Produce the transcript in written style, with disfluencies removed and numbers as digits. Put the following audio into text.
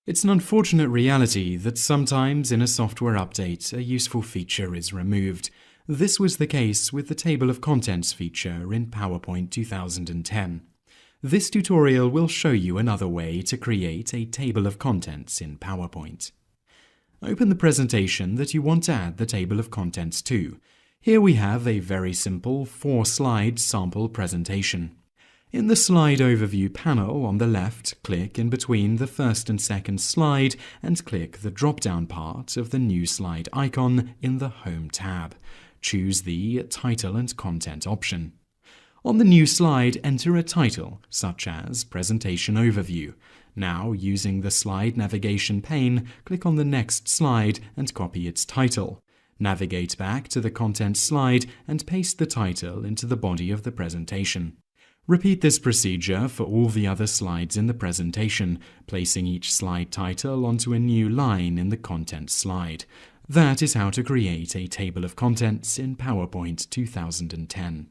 It's an unfortunate reality that sometimes in a software update a useful feature is removed. This was the case with the Table of Contents feature in PowerPoint 2010. This tutorial will show you another way to create a table of contents in PowerPoint. Open the presentation that you want to add the table of contents to. Here we have a very simple 4-slide sample presentation. In the Slide Overview panel on the left, click in between the first and second slide and click the drop-down part of the New Slide icon in the Home tab. Choose the Title and Content option. On the new slide, enter a title, such as Presentation Overview. Now, using the slide navigation pane, click on the next slide and copy its title. Navigate back to the content slide and paste the title into the body of the presentation. Repeat this procedure for all the other slides in the presentation, placing each slide title onto a new line in the content slide. That is how to create a table of contents in PowerPoint 2010.